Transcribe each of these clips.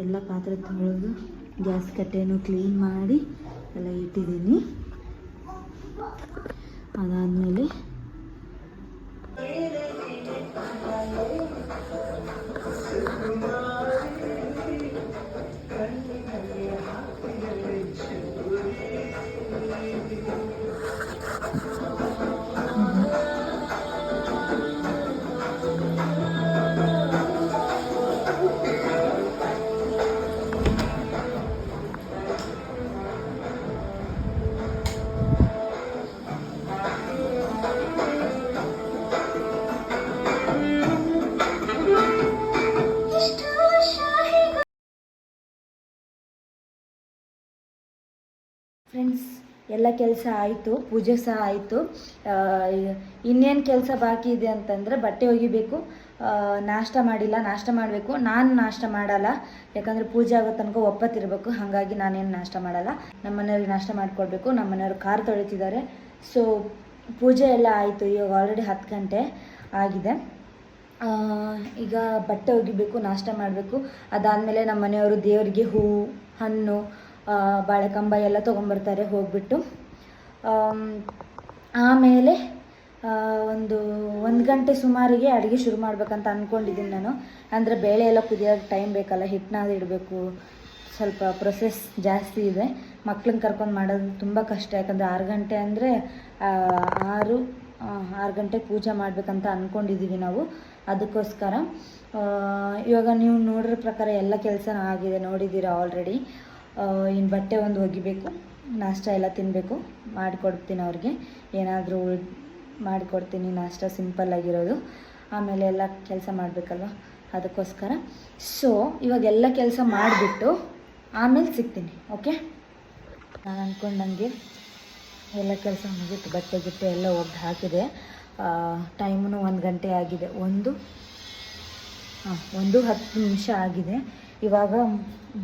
ಎಲ್ಲ ಪಾತ್ರೆ ತೊಳೆದು ಗ್ಯಾಸ್ ಕಟ್ಟೆನೂ ಕ್ಲೀನ್ ಮಾಡಿ ಎಲ್ಲ ಇಟ್ಟಿದ್ದೀನಿ. ಅದಾದಮೇಲೆ ಫ್ರೆಂಡ್ಸ್ ಎಲ್ಲ ಕೆಲಸ ಆಯಿತು, ಪೂಜೆ ಸಹ ಆಯಿತು. ಇನ್ನೇನು ಕೆಲಸ ಬಾಕಿ ಇದೆ ಅಂತಂದರೆ ಬಟ್ಟೆ ಒಗಿಬೇಕು. ನಾಷ್ಟ ಮಾಡಿಲ್ಲ, ನಾಷ್ಟ ಮಾಡಬೇಕು. ನಾನು ನಾಷ್ಟ ಮಾಡಲ್ಲ, ಯಾಕಂದರೆ ಪೂಜೆ ಆಗೋ ತನಕ ಒಪ್ಪತ್ತಿರಬೇಕು. ಹಾಗಾಗಿ ನಾನೇನು ನಾಷ್ಟ ಮಾಡಲ್ಲ. ನಮ್ಮ ಮನೆಯವ್ರಿಗೆ ನಾಷ್ಟ ಮಾಡಿಕೊಡ್ಬೇಕು. ನಮ್ಮ ಮನೆಯವರು ಕಾರ್ ತೊಳಿತಿದ್ದಾರೆ. ಸೊ ಪೂಜೆ ಎಲ್ಲ ಆಯಿತು. ಇವಾಗ ಆಲ್ರೆಡಿ 10 ಗಂಟೆ ಆಗಿದೆ. ಈಗ ಬಟ್ಟೆ ಒಗಿಬೇಕು, ನಾಷ್ಟ ಮಾಡಬೇಕು. ಅದಾದಮೇಲೆ ನಮ್ಮ ಮನೆಯವರು ದೇವರಿಗೆ ಹೂವು, ಹಣ್ಣು, ಬಾಳೆಕಂಬ ಎಲ್ಲ ತೊಗೊಂಬರ್ತಾರೆ ಹೋಗ್ಬಿಟ್ಟು. ಆಮೇಲೆ ಒಂದು ಗಂಟೆ ಸುಮಾರಿಗೆ ಅಡುಗೆ ಶುರು ಮಾಡ್ಬೇಕಂತ ಅಂದ್ಕೊಂಡಿದ್ದೀನಿ ನಾನು. ಅಂದರೆ ಬೇಳೆ ಎಲ್ಲ ಕುದಿಯೋಕ್ಕೆ ಟೈಮ್ ಬೇಕಲ್ಲ, ಹಿಟ್ಟನ್ನ ಇಡಬೇಕು, ಸ್ವಲ್ಪ ಪ್ರೊಸೆಸ್ ಜಾಸ್ತಿ ಇದೆ. ಮಕ್ಳನ್ನ ಕರ್ಕೊಂಡು ಮಾಡೋದು ತುಂಬ ಕಷ್ಟ. ಯಾಕಂದರೆ 6 ಗಂಟೆ ಅಂದರೆ 6 ಗಂಟೆಗೆ ಪೂಜೆ ಮಾಡಬೇಕಂತ ಅಂದ್ಕೊಂಡಿದ್ದೀವಿ ನಾವು. ಅದಕ್ಕೋಸ್ಕರ ಇವಾಗ ನೀವು ನೋಡಿರೋ ಪ್ರಕಾರ ಎಲ್ಲ ಕೆಲಸ ಆಗಿದೆ, ನೋಡಿದ್ದೀರಾ ಆಲ್ರೆಡಿ. ಇನ್ನು ಬಟ್ಟೆ ಒಂದು ಒಗಿಬೇಕು, ನಾಷ್ಟ ಎಲ್ಲ ತಿನ್ನಬೇಕು. ಮಾಡಿಕೊಡ್ತೀನಿ ಅವ್ರಿಗೆ, ಏನಾದರೂ ಮಾಡಿಕೊಡ್ತೀನಿ ನಾಷ್ಟ ಸಿಂಪಲ್ಲಾಗಿರೋದು. ಆಮೇಲೆ ಎಲ್ಲ ಕೆಲಸ ಮಾಡಬೇಕಲ್ವ, ಅದಕ್ಕೋಸ್ಕರ. ಸೊ ಇವಾಗ ಎಲ್ಲ ಕೆಲಸ ಮಾಡಿಬಿಟ್ಟು ಆಮೇಲೆ ಸಿಗ್ತೀನಿ, ಓಕೆ? ನಾನು ಅಂದ್ಕೊಂಡಂಗೆ ಎಲ್ಲ ಕೆಲಸ ಮುಗಿತು. ಬಟ್ಟೆ ಗಿಟ್ಟೆ ಎಲ್ಲ ಒಗ್ದು ಹಾಕಿದೆ. ಟೈಮೂ 1 ಗಂಟೆ ಆಗಿದೆ. 1:10 ನಿಮಿಷ ಆಗಿದೆ. ಇವಾಗ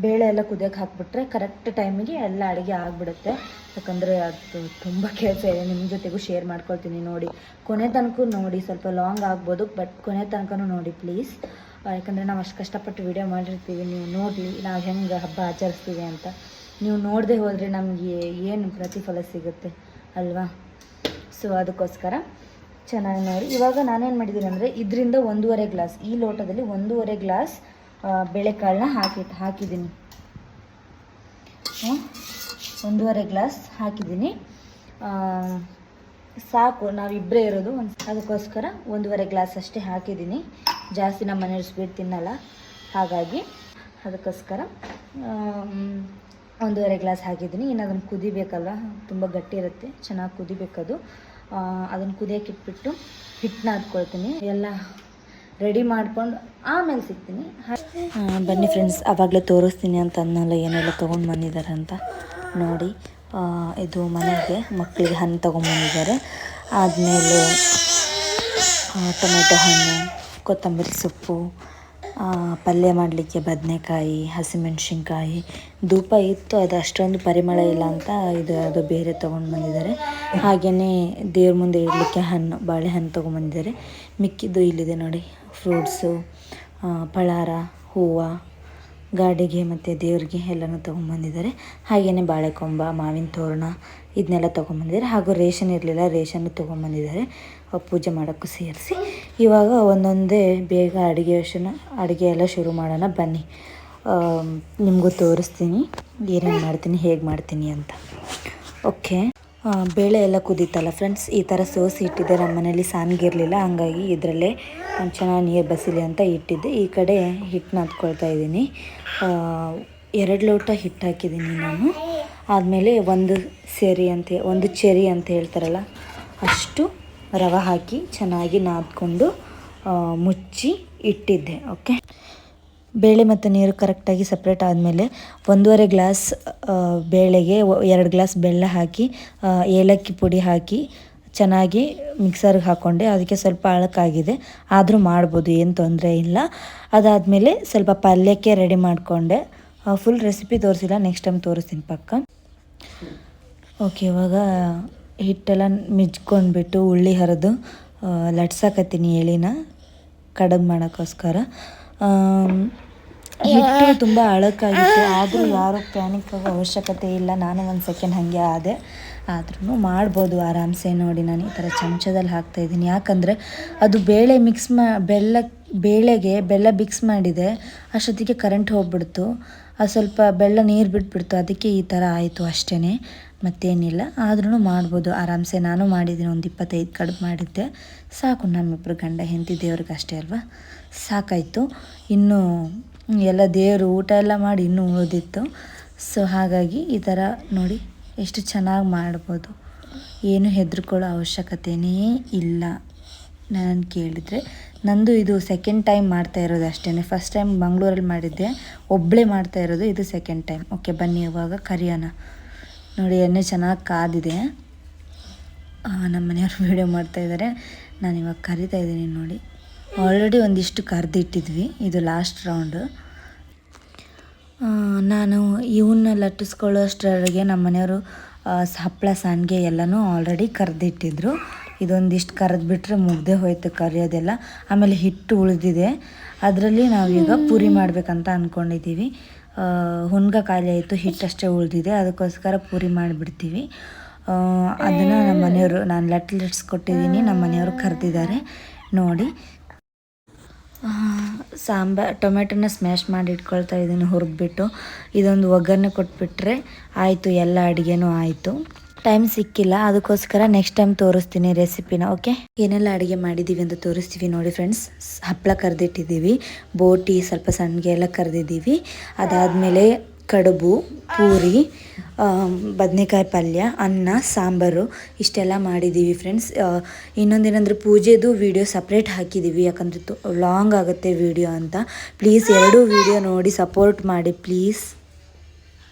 ಬೇಳೆ ಎಲ್ಲ ಕುದಿಯೋಕೆ ಹಾಕ್ಬಿಟ್ರೆ ಕರೆಕ್ಟ್ ಟೈಮಿಗೆ ಎಲ್ಲ ಅಡುಗೆ ಆಗಿಬಿಡುತ್ತೆ. ಯಾಕಂದರೆ ಅದು ತುಂಬ ಕೆಲಸ ಇದೆ. ನಿಮ್ಮ ಜೊತೆಗೂ ಶೇರ್ ಮಾಡ್ಕೊಳ್ತೀನಿ, ನೋಡಿ. ಕೊನೆ ತನಕ ನೋಡಿ. ಸ್ವಲ್ಪ ಲಾಂಗ್ ಆಗ್ಬೋದು, ಬಟ್ ಕೊನೆ ತನಕನೂ ನೋಡಿ ಪ್ಲೀಸ್. ಯಾಕಂದರೆ ನಾವು ಅಷ್ಟು ಕಷ್ಟಪಟ್ಟು ವಿಡಿಯೋ ಮಾಡಿರ್ತೀವಿ. ನೀವು ನೋಡಲಿ ನಾವು ಹೆಂಗೆ ಹಬ್ಬ ಆಚರಿಸ್ತೀವಿ ಅಂತ. ನೀವು ನೋಡದೆ ಹೋದರೆ ನಮಗೆ ಏನು ಪ್ರತಿಫಲ ಸಿಗುತ್ತೆ ಅಲ್ವಾ? ಸೊ ಅದಕ್ಕೋಸ್ಕರ ಚೆನ್ನಾಗಿ ನೋಡಿ. ಇವಾಗ ನಾನೇನು ಮಾಡಿದ್ದೀನಿ ಅಂದರೆ ಇದರಿಂದ 1.5 ಗ್ಲಾಸ್, ಈ ಲೋಟದಲ್ಲಿ 1.5 ಗ್ಲಾಸ್ ಬೇಳೆಕಾಳನ್ನ ಹಾಕಿದ್ದೀನಿ. 1.5 ಗ್ಲಾಸ್ ಹಾಕಿದ್ದೀನಿ. ಸಾಕು, ನಾವಿಬ್ಬರೇ ಇರೋದು. ಅದಕ್ಕೋಸ್ಕರ 1.5 ಗ್ಲಾಸ್ ಅಷ್ಟೇ ಹಾಕಿದ್ದೀನಿ. ಜಾಸ್ತಿ ನಮ್ಮ ಮನೆಯವ್ರು ಸ್ವೀಟ್ ತಿನ್ನಲ್ಲ, ಹಾಗಾಗಿ ಅದಕ್ಕೋಸ್ಕರ 1.5 ಗ್ಲಾಸ್ ಹಾಕಿದ್ದೀನಿ. ಇನ್ನು ಅದನ್ನು ಕುದಿಬೇಕಲ್ವ, ತುಂಬ ಗಟ್ಟಿ ಇರುತ್ತೆ, ಚೆನ್ನಾಗಿ ಕುದಿಬೇಕದು. ಅದನ್ನು ಕುದಿಯೋಕೆ ಇಟ್ಬಿಟ್ಟು ಹಿಟ್ಟನ್ನ ಹಾಕ್ಕೊಳ್ತೀನಿ. ಎಲ್ಲ ರೆಡಿ ಮಾಡ್ಕೊಂಡು ಆಮೇಲೆ ಸಿಗ್ತೀನಿ. ಬನ್ನಿ ಫ್ರೆಂಡ್ಸ್, ಆವಾಗಲೇ ತೋರಿಸ್ತೀನಿ ಅಂತ ಅನ್ನಲ್ಲ ಏನೆಲ್ಲ ತೊಗೊಂಡು ಬಂದಿದ್ದಾರೆ ಅಂತ ನೋಡಿ. ಇದು ಮನೆಗೆ ಮಕ್ಕಳಿಗೆ ಹಣ್ಣು ತೊಗೊಂಬಂದಿದ್ದಾರೆ. ಆದಮೇಲೆ ಟೊಮೆಟೊ ಹಣ್ಣು, ಕೊತ್ತಂಬರಿ ಸೊಪ್ಪು, ಪಲ್ಯ ಮಾಡಲಿಕ್ಕೆ ಬದನೆಕಾಯಿ, ಹಸಿಮೆಣ್ಸಿನ್ಕಾಯಿ, ಧೂಪ ಇತ್ತು. ಅದು ಅಷ್ಟೊಂದು ಪರಿಮಳ ಇಲ್ಲ ಅಂತ ಅದು ಬೇರೆ ತೊಗೊಂಡು ಬಂದಿದ್ದಾರೆ. ಹಾಗೆಯೇ ದೇವ್ರ ಮುಂದೆ ಇಡಲಿಕ್ಕೆ ಹಣ್ಣು, ಬಾಳೆಹಣ್ಣು ತೊಗೊಂಬಂದಿದ್ದಾರೆ. ಮಿಕ್ಕಿದ್ದು ಇಲ್ಲಿದೆ ನೋಡಿ, ಫ್ರೂಟ್ಸು, ಪಳಾರ, ಹೂವು, ಗಾಡಿಗೆ ಮತ್ತು ದೇವ್ರಿಗೆ ಎಲ್ಲನೂ ತೊಗೊಂಬಂದಿದ್ದಾರೆ. ಹಾಗೆಯೇ ಬಾಳೆಕೊಂಬ, ಮಾವಿನ ತೋರಣ ಇದನ್ನೆಲ್ಲ ತೊಗೊಂಬಂದಿದ್ದಾರೆ. ಹಾಗೂ ರೇಷನ್ ಇರಲಿಲ್ಲ, ರೇಷನ್ನು ತೊಗೊಂಬಂದಿದ್ದಾರೆ ಪೂಜೆ ಮಾಡೋಕ್ಕೂ ಸೇರಿಸಿ. ಇವಾಗ ಒಂದೊಂದೇ ಬೇಗ ಅಡುಗೆ ಎಲ್ಲ ಶುರು ಮಾಡೋಣ ಬನ್ನಿ. ನಿಮಗೂ ತೋರಿಸ್ತೀನಿ ಏನೇನು ಮಾಡ್ತೀನಿ, ಹೇಗೆ ಮಾಡ್ತೀನಿ ಅಂತ. ಓಕೆ, ಬೇಳೆ ಎಲ್ಲ ಕುದೀತಲ್ಲ ಫ್ರೆಂಡ್ಸ್, ಈ ಥರ ಸೋಸಿ ಇಟ್ಟಿದ್ದೆ. ನಮ್ಮ ಮನೇಲಿ ಸಾನ್ಗಿರಲಿಲ್ಲ, ಹಂಗಾಗಿ ಇದರಲ್ಲೇ ಚೆನ್ನಾಗಿ ನೀರು ಬಸಿಲಿ ಅಂತ ಇಟ್ಟಿದ್ದೆ. ಈ ಕಡೆ ಹಿಟ್ಟು ನಾದ್ಕೊಳ್ತಾ ಇದ್ದೀನಿ. 2 ಲೋಟ ಹಿಟ್ಟು ಹಾಕಿದ್ದೀನಿ ನಾನು. ಆದಮೇಲೆ ಒಂದು ಚೆರಿ ಅಂತ ಹೇಳ್ತಾರಲ್ಲ ಅಷ್ಟು ರವೆ ಹಾಕಿ ಚೆನ್ನಾಗಿ ನಾದ್ಕೊಂಡು ಮುಚ್ಚಿ ಇಟ್ಟಿದ್ದೆ. ಓಕೆ, ಬೇಳೆ ಮತ್ತು ನೀರು ಕರೆಕ್ಟಾಗಿ ಸಪ್ರೇಟ್ ಆದಮೇಲೆ 1.5 ಗ್ಲಾಸ್ ಬೇಳೆಗೆ 2 ಗ್ಲಾಸ್ ಬೆಲ್ಲ ಹಾಕಿ, ಏಲಕ್ಕಿ ಪುಡಿ ಹಾಕಿ ಚೆನ್ನಾಗಿ ಮಿಕ್ಸರ್ಗೆ ಹಾಕ್ಕೊಂಡೆ. ಅದಕ್ಕೆ ಸ್ವಲ್ಪ ಅಳಕಾಗಿದೆ, ಆದರೂ ಮಾಡ್ಬೋದು, ಏನು ತೊಂದರೆ ಇಲ್ಲ. ಅದಾದಮೇಲೆ ಸ್ವಲ್ಪ ಪಲ್ಯಕ್ಕೆ ರೆಡಿ ಮಾಡಿಕೊಂಡೆ. ಫುಲ್ ರೆಸಿಪಿ ತೋರಿಸಿಲ್ಲ, ನೆಕ್ಸ್ಟ್ ಟೈಮ್ ತೋರಿಸ್ತೀನಿ ಪಕ್ಕ. ಓಕೆ, ಇವಾಗ ಹಿಟ್ಟೆಲ್ಲ ಮಿಜ್ಕೊಂಡ್ಬಿಟ್ಟು ಉಳ್ಳಿ ಹರಿದು ಲಟ್ಸಾಕತ್ತೀನಿ ಎಳಿನ ಕಡುಬು ಮಾಡೋಕ್ಕೋಸ್ಕರ. ಹಿಟ್ಟು ತುಂಬ ಅಳಕಾಗಿತ್ತು. ಆದರೂ ಯಾರೂ ಪ್ಯಾನಿಕ್ ಆಗೋ ಅವಶ್ಯಕತೆ ಇಲ್ಲ. ನಾನು ಒಂದು ಸೆಕೆಂಡ್ ಹಾಗೆ ಆದೆ. ಆದ್ರೂ ಮಾಡ್ಬೋದು ಆರಾಮ್ಸೆ. ನೋಡಿ ನಾನು ಈ ಥರ ಚಮಚದಲ್ಲಿ ಹಾಕ್ತಾಯಿದ್ದೀನಿ. ಯಾಕಂದರೆ ಅದು ಬೇಳೆ ಬೇಳೆಗೆ ಬೆಲ್ಲ ಮಿಕ್ಸ್ ಮಾಡಿದೆ. ಅಷ್ಟೊತ್ತಿಗೆ ಕರೆಂಟ್ ಹೋಗ್ಬಿಡ್ತು. ಅದು ಸ್ವಲ್ಪ ಬೆಲ್ಲ ನೀರು ಬಿಟ್ಬಿಡ್ತು. ಅದಕ್ಕೆ ಈ ಥರ ಆಯಿತು ಅಷ್ಟೇ, ಮತ್ತೇನಿಲ್ಲ. ಆದ್ರೂ ಮಾಡ್ಬೋದು ಆರಾಮ್ಸೆ. ನಾನು ಮಾಡಿದ್ದೀನಿ, ಒಂದು 25 ಕಡುಬು ಮಾಡಿದ್ದೆ. ಸಾಕು, ನಮ್ಮಿಬ್ಬರು ಗಂಡ ಹೆಂಡತಿ ದೇವ್ರಿಗೆ ಅಷ್ಟೇ ಅಲ್ವಾ, ಸಾಕಾಯಿತು. ಇನ್ನೂ ಎಲ್ಲ ದೇವರು ಊಟ ಎಲ್ಲ ಮಾಡಿ ಇನ್ನೂ ಉಳಿದಿತ್ತು. ಸೊ ಹಾಗಾಗಿ ಈ ಥರ ನೋಡಿ ಎಷ್ಟು ಚೆನ್ನಾಗಿ ಮಾಡ್ಬೋದು. ಏನು ಹೆದರ್ಕೊಳ್ಳೋ ಅವಶ್ಯಕತೆಯೇ ಇಲ್ಲ. ನಾನು ಕೇಳಿದರೆ ನಂದು ಇದು ಸೆಕೆಂಡ್ ಟೈಮ್ ಮಾಡ್ತಾ ಇರೋದು ಅಷ್ಟೇ. ಫಸ್ಟ್ ಟೈಮ್ ಮಂಗಳೂರಲ್ಲಿ ಮಾಡಿದ್ದೆ, ಒಬ್ಬಳೇ ಮಾಡ್ತಾ ಇರೋದು. ಇದು ಸೆಕೆಂಡ್ ಟೈಮ್. ಓಕೆ, ಬನ್ನಿ ಇವಾಗ ಕರಿಯೋಣ. ನೋಡಿ ಎಣ್ಣೆ ಚೆನ್ನಾಗಿ ಕಾದಿದೆ. ನಮ್ಮ ಮನೆಯವ್ರು ವೀಡಿಯೋ ಮಾಡ್ತಾಯಿದ್ದಾರೆ, ನಾನು ಇವಾಗ ಕರಿತಾ ಇದ್ದೀನಿ. ನೋಡಿ ಆಲ್ರೆಡಿ ಒಂದಿಷ್ಟು ಕರೆದಿಟ್ಟಿದ್ವಿ, ಇದು ಲಾಸ್ಟ್ ರೌಂಡು. ನಾನು ಇವನ್ನ ಲಟ್ಟಿಸ್ಕೊಳ್ಳೋ ಅಷ್ಟರೊಳಗೆ ನಮ್ಮ ಮನೆಯವರು ಹಪ್ಪಳ ಸಂಡಿಗೆ ಎಲ್ಲನೂ ಆಲ್ರೆಡಿ ಕರೆದಿಟ್ಟಿದ್ರು. ಇದೊಂದಿಷ್ಟು ಕರೆದ್ಬಿಟ್ರೆ ಮುಗ್ದೇ ಹೋಯ್ತು ಕರಿಯೋದೆಲ್ಲ. ಆಮೇಲೆ ಹಿಟ್ಟು ಉಳಿದಿದೆ, ಅದರಲ್ಲಿ ನಾವೀಗ ಪೂರಿ ಮಾಡಬೇಕಂತ ಅಂದ್ಕೊಂಡಿದ್ದೀವಿ. ಹುಣ್ಗ ಖಾಲಿ ಆಯಿತು, ಹಿಟ್ಟಷ್ಟೇ ಉಳಿದಿದೆ, ಅದಕ್ಕೋಸ್ಕರ ಪೂರಿ ಮಾಡಿಬಿಡ್ತೀವಿ. ಅದನ್ನು ನಮ್ಮ ಮನೆಯವರು, ನಾನು ಲಟ್ಟಿಸ್ಕೊಟ್ಟಿದ್ದೀನಿ, ನಮ್ಮ ಮನೆಯವರು ಕರೆದಿದ್ದಾರೆ. ನೋಡಿ ಟೊಮೆಟೊನ ಸ್ಮ್ಯಾಶ್ ಮಾಡಿ ಇಟ್ಕೊಳ್ತಾ ಇದ್ದೀನಿ ಹುರಿದ್ಬಿಟ್ಟು. ಇದೊಂದು ಒಗ್ಗರಣೆ ಕೊಟ್ಬಿಟ್ರೆ ಆಯಿತು, ಎಲ್ಲ ಅಡುಗೆನೂ ಆಯಿತು. ಟೈಮ್ ಸಿಕ್ಕಿಲ್ಲ, ಅದಕ್ಕೋಸ್ಕರ ನೆಕ್ಸ್ಟ್ ಟೈಮ್ ತೋರಿಸ್ತೀನಿ ರೆಸಿಪಿನ. ಓಕೆ, ಏನೆಲ್ಲ ಅಡುಗೆ ಮಾಡಿದ್ದೀವಿ ಅಂತ ತೋರಿಸ್ತೀವಿ. ನೋಡಿ ಫ್ರೆಂಡ್ಸ್, ಹಪ್ಪಳ ಕರೆದಿಟ್ಟಿದ್ದೀವಿ, ಬೋಟಿ, ಸ್ವಲ್ಪ ಸಂಡಿಗೆ ಎಲ್ಲ ಕರೆದಿದ್ದೀವಿ. ಅದಾದಮೇಲೆ ಕಡುಬು, ಪೂರಿ, ಬದನೆಕಾಯಿ ಪಲ್ಯ, ಅನ್ನ, ಸಾಂಬಾರು ಇಷ್ಟೆಲ್ಲ ಮಾಡಿದ್ದೀವಿ ಫ್ರೆಂಡ್ಸ್. ಇನ್ನೊಂದೇನೆಂದರೆ ಪೂಜೆದು ವೀಡಿಯೋ ಸಪ್ರೇಟ್ ಹಾಕಿದ್ದೀವಿ, ಯಾಕಂದರೆ ಲಾಂಗ್ ಆಗುತ್ತೆ ವೀಡಿಯೋ ಅಂತ. ಪ್ಲೀಸ್ 2 ವೀಡಿಯೋ ನೋಡಿ ಸಪೋರ್ಟ್ ಮಾಡಿ ಪ್ಲೀಸ್.